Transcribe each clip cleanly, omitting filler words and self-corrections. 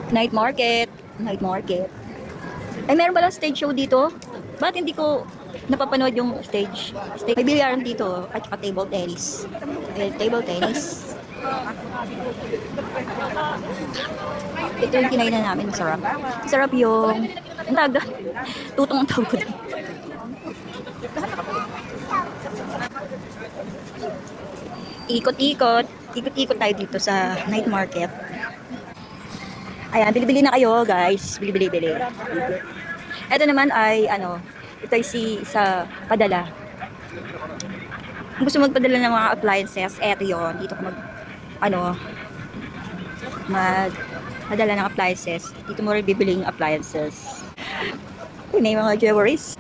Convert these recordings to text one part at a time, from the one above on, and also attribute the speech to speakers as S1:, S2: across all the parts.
S1: Night market. Night market. Ay, meron ba lang stage show dito? Ba't hindi ko napapanood yung stage? May bilyaran dito at saka table tennis. Table tennis. Ito yung kinainan namin. Sarap. Sarap yung... Ang taga. Tutong ang tawag ko din. Ikot-ikot. Ikot-ikot tayo dito sa night market. Ayan, bili-bili na kayo, guys. Bili-bili-bili. Ito naman ay, ito ay sa padala. Kung gusto magpadala ng mga appliances, eto yun. Dito ko magpadala ng appliances. Dito mo rin bibiling appliances. May mga jewelries.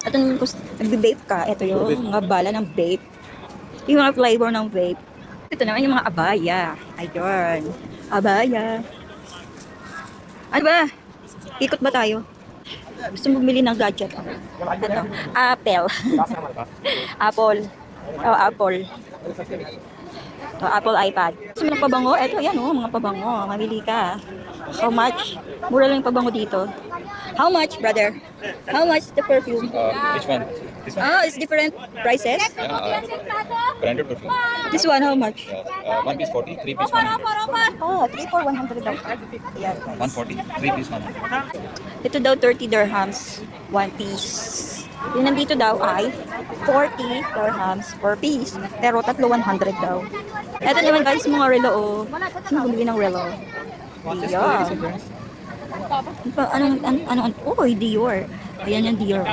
S1: Ito naman kung nagbe-vape ka, ito yung mga bala ng vape. Yung mga flavor ng vape. Ito naman yung mga abaya. Ayun. Abaya. Ano ba? Ikot ba tayo? Gusto mo bumili ng gadget? Ito. Apple. Apple. Oh, Apple. Ito, Apple iPad. Gusto mo ng pabango? Ito, yan mga pabango. Mamili ka. How much? Mura lang yung pabango dito. How much, brother? How much the perfume?
S2: Which one? This one?
S1: Oh, it's different prices.
S2: Yeah, branded perfume.
S1: This one, how much?
S2: One piece 40, three piece 100.
S1: Oh, 3 for 100 daw. Ayan, guys.
S2: 140, three piece 100.
S1: Ito daw 30 dirhams, one piece. Yung nandito daw ay 40 dirhams per piece. Pero tatlo 100 daw. Ito naman guys, mga relo oh. Sino bumili ng relo? Yeah. Anong, Dior. Ayan yung Dior.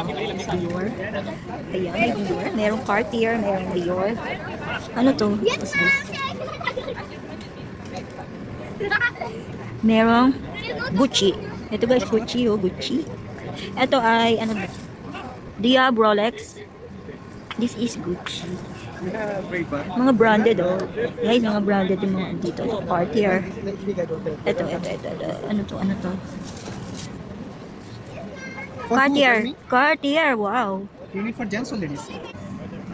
S1: Dior. Ayan, may Dior. Merong Cartier, merong Dior. Ano to? What's this? Merong Gucci. Ito guys, Gucci Gucci. Ito ay, Diab Rolex. This is Gucci. Mga branded Guys, mga branded yung mga dito. Ito, Cartier. Ito. Ano to? Cartier, wow.
S3: You need for gents or ladies?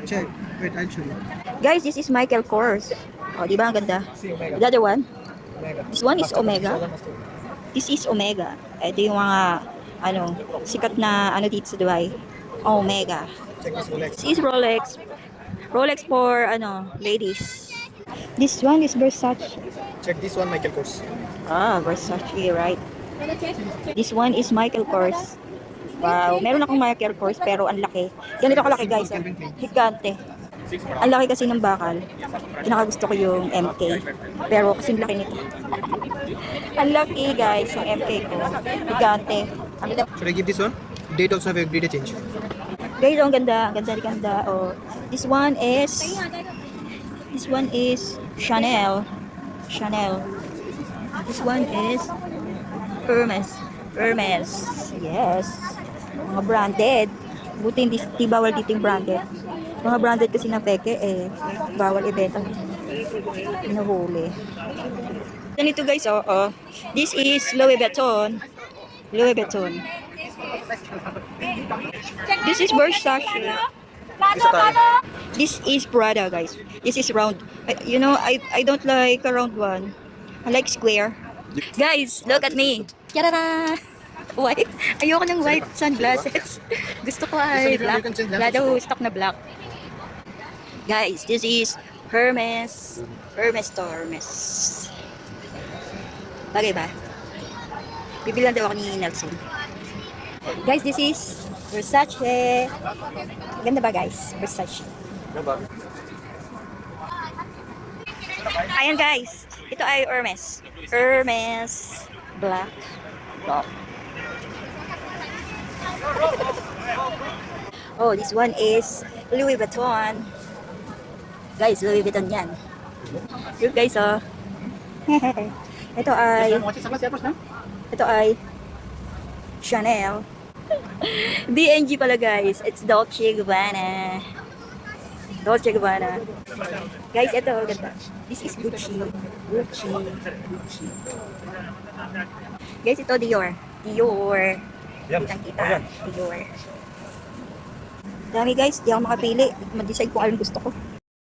S3: Check. Wait, I'll show you.
S1: Guys, this is Michael Kors. Oh, di ba ang ganda? The other one? This one is Omega. This is Omega. Ito yung mga, sikat na, dito sa Dubai. Omega.
S3: Check this Rolex.
S1: This is Rolex. Rolex for, ladies. This one is Versace.
S3: Check this one, Michael Kors.
S1: Ah, Versace, right. This one is Michael Kors. Wow, meron akong Michael Kors pero ang laki. Ganito kalaki guys. Higante. Ang laki kasi ng bakal. Pinakagusto ko yung MK. Pero kasing laki nito. Ang laki guys, yung MK ko. Higante.
S3: Should I give this one? Date also have everyday change.
S1: Guys, ang ganda. Ganda. Oh. This one is Chanel. This one is Hermes. Yes. Mga branded. Buti hindi bawal dito yung branded. Mga branded kasi na peke bawal ibenta. Hinahuli. Ganito guys, this is Louis Vuitton. This is Versace. This is Prada, guys. This is round. I don't like a round one. I like square. Guys, look at me. Yarara! White. Ayoko ng white sunglasses. Gusto ko ay black. Wala daw stock na black. Guys, this is Hermes. Hermes. Bagay ba? Bibilan daw ako ni Nelson. Guys, this is Versace. Ganda ba guys? Versace. Ayan guys. Ito ay Hermes. Black. Oh, this one is Louis Vuitton. Guys, Louis Vuitton yan. Look guys, Ito ay Chanel. DNG pala guys. It's Dolce Gabbana. Guys, ito ganda. This is Gucci. Guys, ito Dior. Kitang-kita. Dior. Dami guys, di ako makapili. Mag-decide kung anong gusto ko.